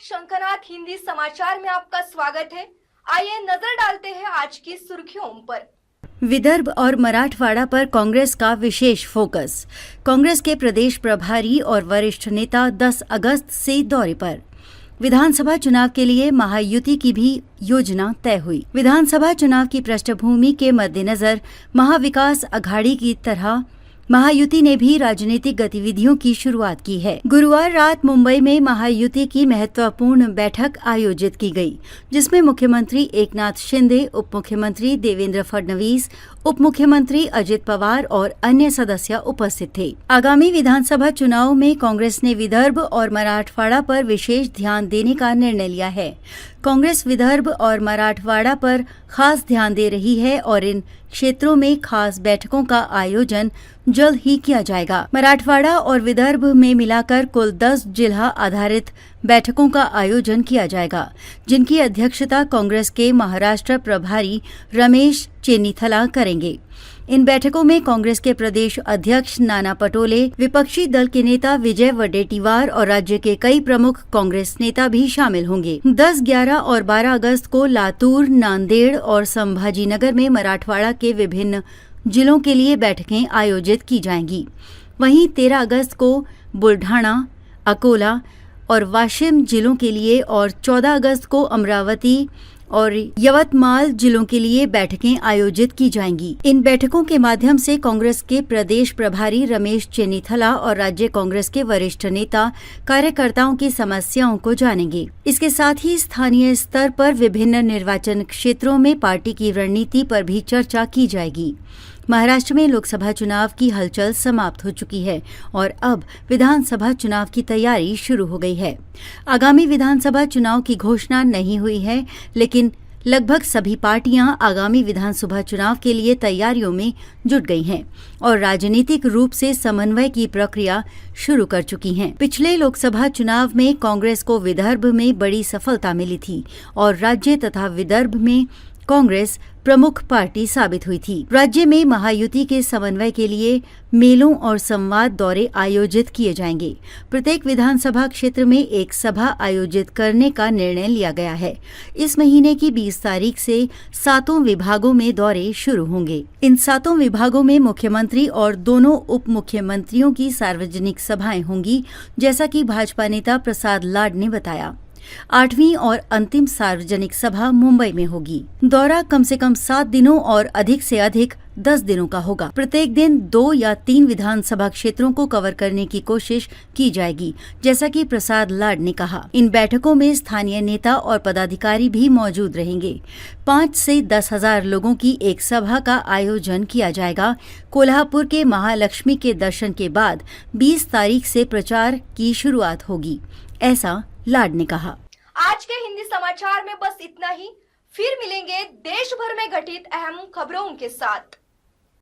शंखनाथ हिंदी समाचार में आपका स्वागत है। आइए नजर डालते हैं आज की सुर्खियों पर। विदर्भ और मराठवाड़ा पर कांग्रेस का विशेष फोकस। कांग्रेस के प्रदेश प्रभारी और वरिष्ठ नेता 10 अगस्त से दौरे पर। विधानसभा चुनाव के लिए महायुति की भी योजना तय हुई। विधानसभा चुनाव की पृष्ठभूमि के मद्देनजर महाविकास अघाड़ी की तरह महायुति ने भी राजनीतिक गतिविधियों की शुरुआत की है। गुरुवार रात मुंबई में महायुति की महत्वपूर्ण बैठक आयोजित की गई, जिसमें मुख्यमंत्री एकनाथ शिंदे, उप मुख्यमंत्री देवेंद्र फडणवीस, उप मुख्यमंत्री अजित पवार और अन्य सदस्य उपस्थित थे। आगामी विधानसभा चुनाव में कांग्रेस ने विदर्भ और मराठवाड़ा पर विशेष ध्यान देने का निर्णय लिया है। कांग्रेस विदर्भ और मराठवाड़ा पर खास ध्यान दे रही है और इन क्षेत्रों में खास बैठकों का आयोजन जल्द ही किया जाएगा। मराठवाड़ा और विदर्भ में मिलाकर कुल 10 जिला आधारित बैठकों का आयोजन किया जाएगा, जिनकी अध्यक्षता कांग्रेस के महाराष्ट्र प्रभारी रमेश चेन्नीथला करेंगे। इन बैठकों में कांग्रेस के प्रदेश अध्यक्ष नाना पटोले, विपक्षी दल के नेता विजय वडेट्टीवार और राज्य के कई प्रमुख कांग्रेस नेता भी शामिल होंगे। 10, 11 और 12 अगस्त को लातूर, नांदेड़ और संभाजीनगर में मराठवाड़ा के विभिन्न जिलों के लिए बैठकें आयोजित की जाएंगी। वहीं 13 अगस्त को बुल्ढाना, अकोला और वाशिम जिलों के लिए और 14 अगस्त को अमरावती और यवतमाल जिलों के लिए बैठकें आयोजित की जाएंगी। इन बैठकों के माध्यम से कांग्रेस के प्रदेश प्रभारी रमेश चेन्नीथला और राज्य कांग्रेस के वरिष्ठ नेता कार्यकर्ताओं की समस्याओं को जानेंगे। इसके साथ ही स्थानीय स्तर पर विभिन्न निर्वाचन क्षेत्रों में पार्टी की रणनीति पर भी चर्चा की जाएगी। महाराष्ट्र में लोकसभा चुनाव की हलचल समाप्त हो चुकी है और अब विधानसभा चुनाव की तैयारी शुरू हो गई है। आगामी विधानसभा चुनाव की घोषणा नहीं हुई है, लेकिन लगभग सभी पार्टियां आगामी विधानसभा चुनाव के लिए तैयारियों में जुट गई हैं और राजनीतिक रूप से समन्वय की प्रक्रिया शुरू कर चुकी हैं। पिछले लोकसभा चुनाव में कांग्रेस को विदर्भ में बड़ी सफलता मिली थी और राज्य तथा विदर्भ में कांग्रेस प्रमुख पार्टी साबित हुई थी। राज्य में महायुति के समन्वय के लिए मेलों और संवाद दौरे आयोजित किए जाएंगे। प्रत्येक विधानसभा क्षेत्र में एक सभा आयोजित करने का निर्णय लिया गया है। इस महीने की 20 तारीख से 7 विभागों में दौरे शुरू होंगे। इन 7 विभागों में मुख्यमंत्री और दोनों उप मुख्यमंत्रियों की सार्वजनिक सभाएं होंगी, जैसा कि भाजपा नेता प्रसाद लाड ने बताया। 8वीं और अंतिम सार्वजनिक सभा मुंबई में होगी। दौरा कम से कम 7 दिनों और अधिक से अधिक 10 दिनों का होगा। प्रत्येक दिन 2 या 3 विधानसभा क्षेत्रों को कवर करने की कोशिश की जाएगी, जैसा कि प्रसाद लाड ने कहा। इन बैठकों में स्थानीय नेता और पदाधिकारी भी मौजूद रहेंगे। 5 से 10 हजार लोगों की एक सभा का आयोजन किया जाएगा। कोल्हापुर के महालक्ष्मी के दर्शन के बाद 20 तारीख से प्रचार की शुरुआत होगी, ऐसा लाड ने कहा। आज के हिंदी समाचार में बस इतना ही। फिर मिलेंगे देश भर में घटित अहम खबरों के साथ।